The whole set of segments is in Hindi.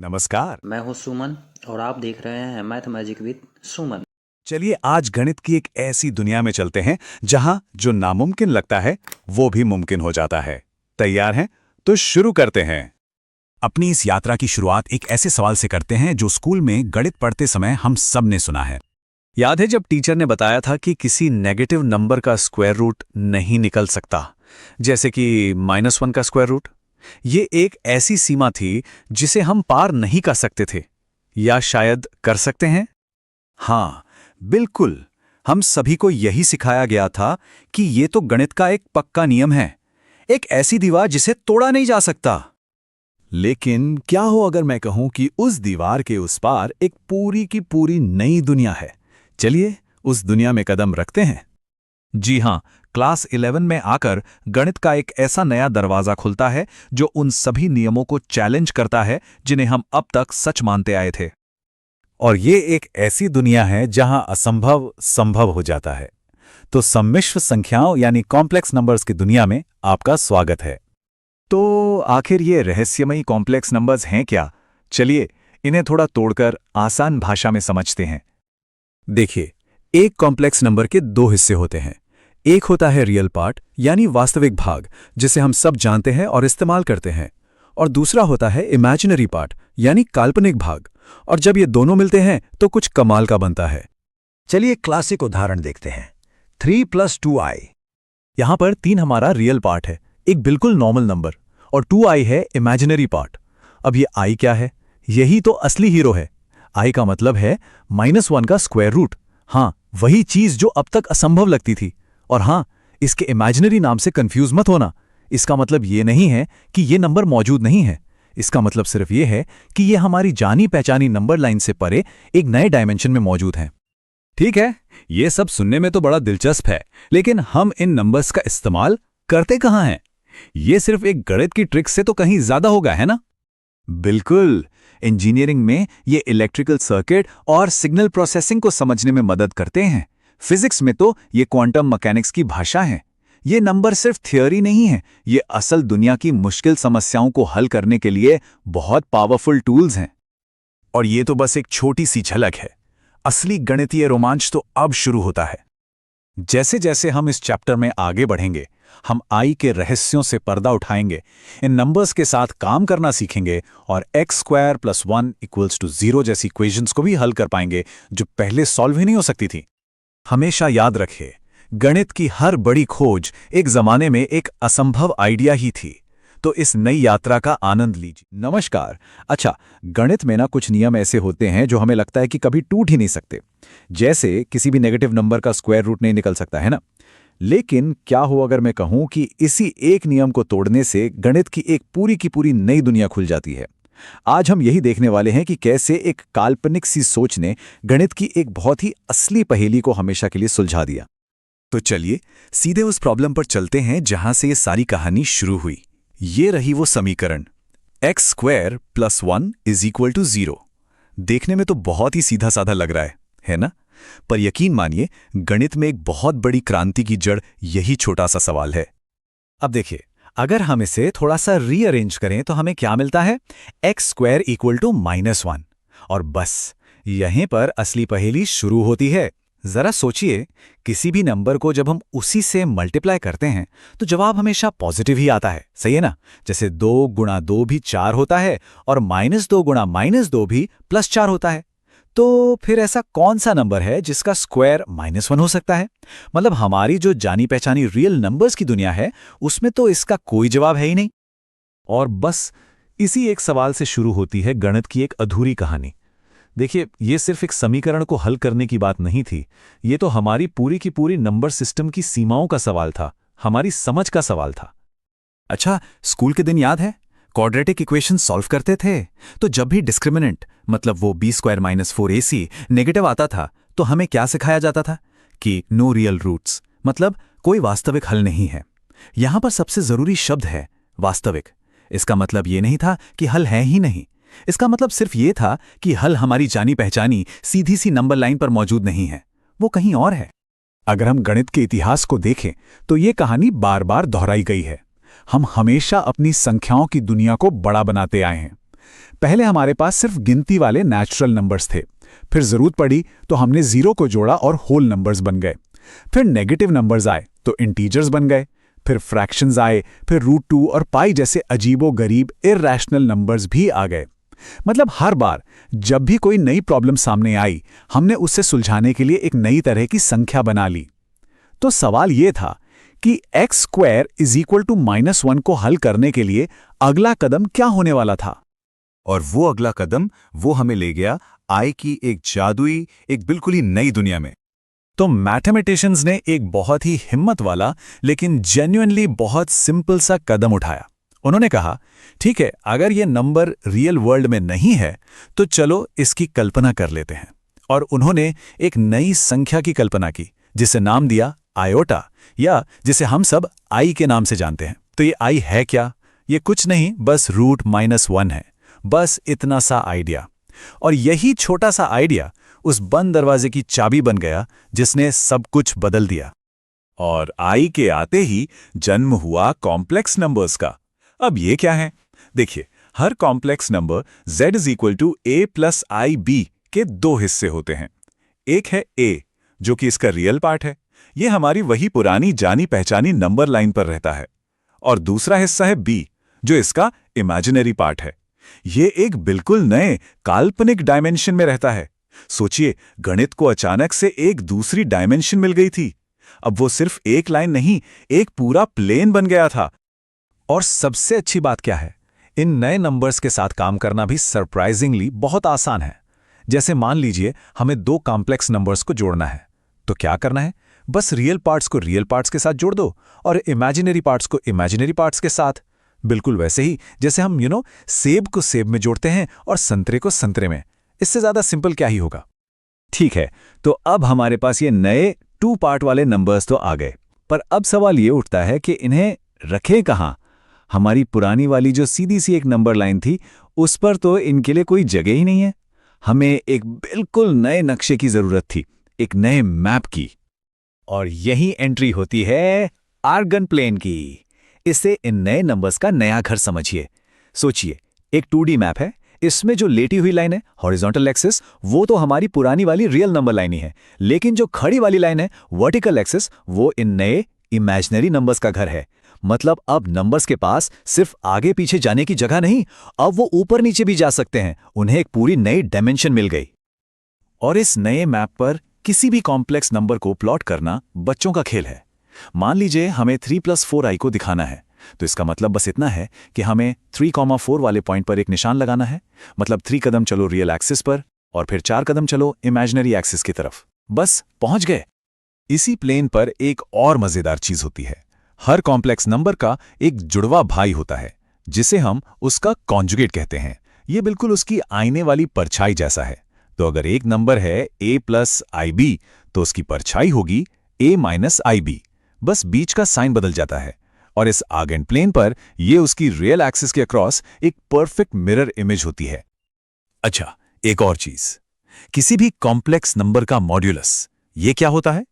नमस्कार। मैं हूँ सुमन और आप देख रहे हैं मैथ मैजिक विद सुमन। चलिए आज गणित की एक ऐसी दुनिया में चलते हैं जहां जो नामुमकिन लगता है वो भी मुमकिन हो जाता है। तैयार हैं? तो शुरू करते हैं। अपनी इस यात्रा की शुरुआत एक ऐसे सवाल से करते हैं जो स्कूल में गणित पढ़ते समय हम सब ने सुना है। याद है जब टीचर ने बताया था कि किसी नेगेटिव नंबर का स्क्वायर रूट नहीं निकल सकता, जैसे कि -1 का स्क्वायर रूट। ये एक ऐसी सीमा थी जिसे हम पार नहीं कर सकते थे, या शायद कर सकते हैं। हाँ, बिल्कुल। हम सभी को यही सिखाया गया था कि ये तो गणित का एक पक्का नियम है, एक ऐसी दीवार जिसे तोड़ा नहीं जा सकता। लेकिन क्या हो अगर मैं कहूं कि उस दीवार के उस पार एक पूरी की पूरी नई दुनिया है। चलिए उस दुनिया में कदम रखते हैं। जी हां, क्लास 11 में आकर गणित का एक ऐसा नया दरवाजा खुलता है जो उन सभी नियमों को चैलेंज करता है जिन्हें हम अब तक सच मानते आए थे। और ये एक ऐसी दुनिया है जहां असंभव संभव हो जाता है। तो सम्मिश्र संख्याओं यानी कॉम्प्लेक्स नंबर्स की दुनिया में आपका स्वागत है। तो आखिर ये रहस्यमयी कॉम्प्लेक्स नंबर्स हैं क्या? चलिए इन्हें थोड़ा तोड़कर आसान भाषा में समझते हैं। देखिए, एक कॉम्प्लेक्स नंबर के दो हिस्से होते हैं। एक होता है रियल पार्ट यानी वास्तविक भाग, जिसे हम सब जानते हैं और इस्तेमाल करते हैं, और दूसरा होता है इमेजिनरी पार्ट यानी काल्पनिक भाग। और जब ये दोनों मिलते हैं तो कुछ कमाल का बनता है। चलिए क्लासिक उदाहरण देखते हैं। 3 + 2i। यहां पर 3 हमारा रियल पार्ट है, एक बिल्कुल नॉर्मल नंबर, और 2i है इमेजिनरी पार्ट। अब ये i क्या है? यही तो असली हीरो है। i का मतलब है -1 का स्क्वायर रूट। हाँ, वही चीज जो अब तक असंभव लगती थी। और हाँ, इसके इमेजिनरी नाम से कंफ्यूज मत होना। इसका मतलब ये नहीं है कि ये नंबर मौजूद नहीं है। इसका मतलब सिर्फ ये है कि ये हमारी जानी पहचानी नंबर लाइन से परे एक नए डायमेंशन में मौजूद हैं। ठीक है, ये सब सुनने में तो बड़ा दिलचस्प है, लेकिन हम इन नंबर्स का इस्तेमाल करते कहाँ हैं? ये सिर्फ एक गणित की ट्रिक से तो कहीं ज्यादा होगा, है ना? बिल्कुल। इंजीनियरिंग में ये इलेक्ट्रिकल सर्किट और सिग्नल प्रोसेसिंग को समझने में मदद करते हैं। फिजिक्स में तो ये क्वांटम मैकेनिक्स की भाषा है। ये नंबर सिर्फ थियोरी नहीं है, ये असल दुनिया की मुश्किल समस्याओं को हल करने के लिए बहुत पावरफुल टूल्स हैं। और ये तो बस एक छोटी सी झलक है। असली गणितीय रोमांच तो अब शुरू होता है। जैसे जैसे हम इस चैप्टर में आगे बढ़ेंगे, हम आई के रहस्यों से पर्दा उठाएंगे, इन नंबर्स के साथ काम करना सीखेंगे और x² + 1 = 0 जैसी इक्वेशंस को भी हल कर पाएंगे जो पहले सॉल्व ही नहीं हो सकती थी। हमेशा याद रखिए, गणित की हर बड़ी खोज एक जमाने में एक असंभव आइडिया ही थी। तो इस नई यात्रा का आनंद लीजिए। नमस्कार। अच्छा, गणित में ना कुछ नियम ऐसे होते हैं जो हमें लगता है कि कभी टूट ही नहीं सकते। जैसे किसी भी नेगेटिव नंबर का स्क्वायर रूट नहीं निकल सकता, है ना? लेकिन क्या हो अगर मैं कहूं कि इसी एक नियम को तोड़ने से गणित की एक पूरी की पूरी नई दुनिया खुल जाती है। आज हम यही देखने वाले हैं कि कैसे एक काल्पनिक सी सोच ने गणित की एक बहुत ही असली पहेली को हमेशा के लिए सुलझा दिया। तो चलिए सीधे उस प्रॉब्लम पर चलते हैं जहां से ये सारी कहानी शुरू हुई। ये रही वो समीकरण, x² + 1 = 0। देखने में तो बहुत ही सीधा साधा लग रहा है ना? पर यकीन मानिए, गणित में एक बहुत बड़ी क्रांति की जड़ यही छोटा सा सवाल है। अब देखिए, अगर हम इसे थोड़ा सा रीअरेंज करें तो हमें क्या मिलता है? x² = -1। और बस यहीं पर असली पहेली शुरू होती है। जरा सोचिए, किसी भी नंबर को जब हम उसी से मल्टीप्लाई करते हैं तो जवाब हमेशा पॉजिटिव ही आता है, सही है ना? जैसे 2 × 2 भी 4 होता है और -2 × -2 भी +4 होता है। तो फिर ऐसा कौन सा नंबर है जिसका स्क्वायर -1 हो सकता है? मतलब हमारी जो जानी पहचानी रियल नंबर्स की दुनिया है उसमें तो इसका कोई जवाब है ही नहीं। और बस इसी एक सवाल से शुरू होती है गणित की एक अधूरी कहानी। देखिए, ये सिर्फ एक समीकरण को हल करने की बात नहीं थी, ये तो हमारी पूरी की पूरी नंबर सिस्टम की सीमाओं का सवाल था, हमारी समझ का सवाल था। अच्छा, स्कूल के दिन याद है? क्वाड्रेटिक इक्वेशन सॉल्व करते थे तो जब भी डिस्क्रिमिनेंट मतलब वो b² - 4ac नेगेटिव आता था तो हमें क्या सिखाया जाता था? कि नो रियल रूट्स, मतलब कोई वास्तविक हल नहीं है। यहां पर सबसे जरूरी शब्द है वास्तविक। इसका मतलब ये नहीं था कि हल है ही नहीं, इसका मतलब सिर्फ ये था कि हल हमारी जानी पहचानी सीधी सी नंबर लाइन पर मौजूद नहीं है, वो कहीं और है। अगर हम गणित के इतिहास को देखें तो ये कहानी बार बार दोहराई गई है। हम हमेशा अपनी संख्याओं की दुनिया को बड़ा बनाते आए हैं। पहले हमारे पास सिर्फ गिनती वाले नेचुरल नंबर्स थे, फिर जरूरत पड़ी तो हमने जीरो को जोड़ा और होल नंबर्स बन गए। फिर नेगेटिव नंबर्स आए तो इंटीजर्स बन गए, फिर फ्रैक्शंस आए, फिर √2 और पाई जैसे अजीबो गरीब इर्रेशनल नंबर्स भी आ गए। मतलब हर बार जब भी कोई नई प्रॉब्लम सामने आई, हमने उससे सुलझाने के लिए एक नई तरह की संख्या बना ली। तो सवाल यह था कि x² = -1 को हल करने के लिए अगला कदम क्या होने वाला था। और वो अगला कदम वो हमें ले गया आई की एक जादुई, एक बिल्कुल ही नई दुनिया में। तो मैथमेटिशियंस ने एक बहुत ही हिम्मत वाला लेकिन जेन्युइनली बहुत सिंपल सा कदम उठाया। उन्होंने कहा, ठीक है, अगर ये नंबर रियल वर्ल्ड में नहीं है तो चलो इसकी कल्पना कर लेते हैं। और उन्होंने एक नई संख्या की कल्पना की जिसे नाम दिया आयोटा, या जिसे हम सब आई के नाम से जानते हैं। तो ये आई है क्या? ये कुछ नहीं, बस √-1 है। बस इतना सा आइडिया। और यही छोटा सा आइडिया उस बंद दरवाजे की चाबी बन गया जिसने सब कुछ बदल दिया। और आई के आते ही जन्म हुआ कॉम्प्लेक्स नंबर्स का। अब ये क्या है? देखिए, हर complex number z = a + ib के दो हिस्से होते हैं। एक है a, जो कि इसका रियल पार्ट है, ये हमारी वही पुरानी जानी पहचानी नंबर लाइन पर रहता है। और दूसरा हिस्सा है b, जो इसका इमेजिनरी पार्ट है। ये एक बिल्कुल नए काल्पनिक डायमेंशन में रहता है। सोचिए, गणित को अचानक से एक दूसरी डायमेंशन मिल गई थी। अब वो सिर्फ एक लाइन नहीं, एक पूरा प्लेन बन गया था। और सबसे अच्छी बात क्या है? इन नए नंबर्स के साथ काम करना भी सरप्राइजिंगली बहुत आसान है। जैसे मान लीजिए हमें दो कॉम्प्लेक्स नंबर्स को जोड़ना है, तो क्या करना है? बस रियल पार्ट्स को रियल पार्ट्स के साथ जोड़ दो और इमेजिनरी पार्ट्स को इमेजिनरी पार्ट्स के साथ। बिल्कुल वैसे ही जैसे हम सेब को सेब में जोड़ते हैं और संतरे को संतरे में। इससे ज्यादा सिंपल क्या ही होगा। ठीक है, तो अब हमारे पास ये नए 2 पार्ट वाले नंबर्स तो आ गए, पर अब सवाल ये उठता है कि इन्हें रखें कहाँ? हमारी पुरानी वाली जो सीधी सी एक नंबर लाइन थी, उस पर तो इनके लिए कोई जगह ही नहीं है। हमें एक बिल्कुल नए नक्शे की जरूरत थी, एक नए मैप की। और यही एंट्री होती है आर्गन प्लेन की। इससे इन नए नंबर्स का नया घर समझिए। सोचिए, एक 2D मैप है, इसमें जो लेटी हुई लाइन है हॉरिजॉन्टल एक्सिस, वो तो हमारी पुरानी वाली रियल नंबर लाइन ही है, लेकिन जो खड़ी वाली लाइन है वर्टिकल एक्सिस, वो इन नए इमेजिनरी नंबर्स का घर है। मतलब अब नंबर्स के पास सिर्फ आगे पीछे जाने की जगह नहीं, अब वो ऊपर नीचे भी जा सकते हैं। उन्हें एक पूरी नई डायमेंशन मिल गई। और इस नए मैप पर किसी भी कॉम्प्लेक्स नंबर को प्लॉट करना बच्चों का खेल है। मान लीजिए हमें 3 + 4i को दिखाना है, तो इसका मतलब बस इतना है कि हमें 3,4 वाले पॉइंट पर एक निशान लगाना है। मतलब 3 कदम चलो रियल एक्सिस पर और फिर 4 कदम चलो इमेजिनरी एक्सिस की तरफ। बस पहुंच गए। इसी प्लेन पर एक और मजेदार चीज होती है। हर कॉम्प्लेक्स नंबर का एक जुड़वा भाई होता है, जिसे हम उसका कॉन्जुगेट कहते हैं। ये बिल्कुल उसकी आईने वाली परछाई जैसा है। तो अगर एक नंबर है a + ib, तो उसकी परछाई होगी a - ib। बस बीच का साइन बदल जाता है। और इस आर्गन प्लेन पर यह उसकी रियल एक्सिस के अक्रॉस एक परफेक्ट मिरर इमेज होती है। अच्छा, एक और चीज, किसी भी कॉम्प्लेक्स नंबर का मॉड्यूलस, ये क्या होता है?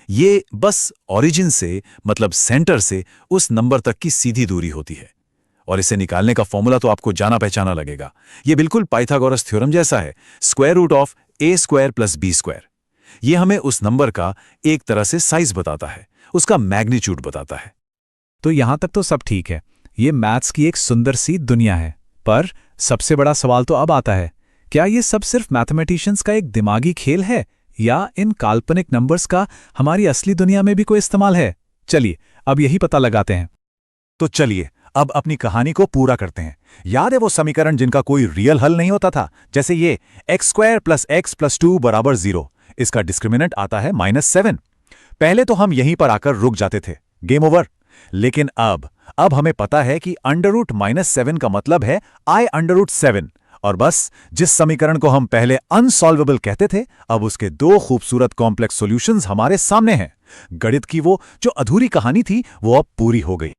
ये बस ओरिजिन से, मतलब सेंटर से उस नंबर तक की सीधी दूरी होती है। और इसे निकालने का फॉर्मूला तो आपको जाना पहचाना लगेगा। ये बिल्कुल पाइथागोरस थ्योरम जैसा है, √(a² + b²। ये हमें उस नंबर का एक तरह से साइज बताता है, उसका मैग्नीट्यूड बताता है। तो यहां तक तो सब ठीक है, ये मैथ्स की एक सुंदर सी दुनिया है। पर सबसे बड़ा सवाल तो अब आता है, क्या ये सब सिर्फ मैथमेटिशियंस का एक दिमागी खेल है, या इन काल्पनिक नंबर्स का हमारी असली दुनिया में भी कोई इस्तेमाल है? चलिए अब यही पता लगाते हैं। तो चलिए अब अपनी कहानी को पूरा करते हैं। याद है वो समीकरण जिनका कोई रियल हल नहीं होता था? जैसे ये x² + x + 2 = 0। इसका डिस्क्रिमिनेंट आता है -7। पहले तो हम यहीं पर आकर रुक जाते थे, गेम ओवर। लेकिन अब हमें पता है कि √-7 का मतलब है i√7। और बस जिस समीकरण को हम पहले अनसॉल्वेबल कहते थे, अब उसके दो खूबसूरत कॉम्प्लेक्स सॉल्यूशंस हमारे सामने हैं। गणित की वो जो अधूरी कहानी थी, वो अब पूरी हो गई।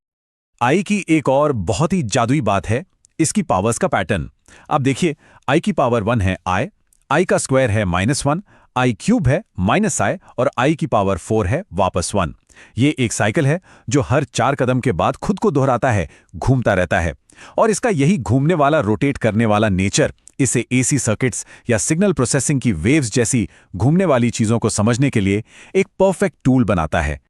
आई की एक और बहुत ही जादुई बात है इसकी पावर्स का पैटर्न। अब देखिए, आई की पावर 1 है आई का स्क्वायर है -1, i³ है -i और i की पावर 4 है वापस 1। ये एक साइकिल है जो हर 4 कदम के बाद खुद को दोहराता है, घूमता रहता है। और इसका यही घूमने वाला, रोटेट करने वाला नेचर इसे एसी सर्किट्स या सिग्नल प्रोसेसिंग की वेव्स जैसी घूमने वाली चीजों को समझने के लिए एक परफेक्ट टूल बनाता है।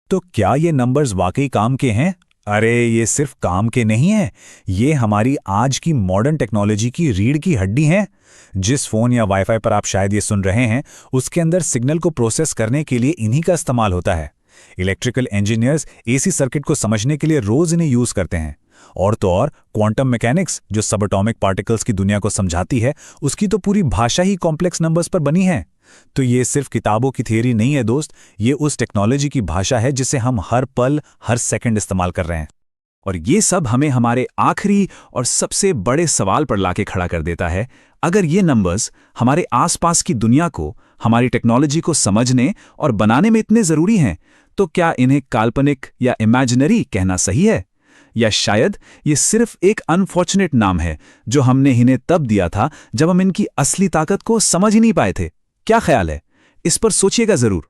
तो क्या ये नंबर्स वाकई काम के हैं? अरे ये सिर्फ काम के नहीं हैं, ये हमारी आज की मॉडर्न टेक्नोलॉजी की रीढ़ की हड्डी हैं। जिस फोन या वाईफाई पर आप शायद ये सुन रहे हैं, उसके अंदर सिग्नल को प्रोसेस करने के लिए इन्हीं का इस्तेमाल होता है। इलेक्ट्रिकल इंजीनियर्स एसी सर्किट को समझने के लिए रोज इन्हें यूज करते हैं। और तो और क्वांटम मैकेनिक्स, जो सबएटॉमिक पार्टिकल्स की दुनिया को समझाती है, उसकी तो पूरी भाषा ही कॉम्प्लेक्स नंबर्स पर बनी है। तो ये सिर्फ किताबों की थियरी नहीं है दोस्त, ये उस टेक्नोलॉजी की भाषा है जिसे हम हर पल, हर सेकंड इस्तेमाल कर रहे हैं। और ये सब हमें हमारे आखिरी और सबसे बड़े सवाल पर लाके खड़ा कर देता है। अगर ये नंबर्स हमारे आसपास की दुनिया को, हमारी टेक्नोलॉजी को समझने और बनाने में इतने जरूरी हैं, तो क्या इन्हें काल्पनिक या इमेजिनरी कहना सही है? या शायद ये सिर्फ एक अनफॉर्चुनेट नाम है जो हमने इन्हें तब दिया था जब हम इनकी असली ताकत को समझ ही नहीं पाए थे? क्या ख्याल है? इस पर सोचिएगा जरूर।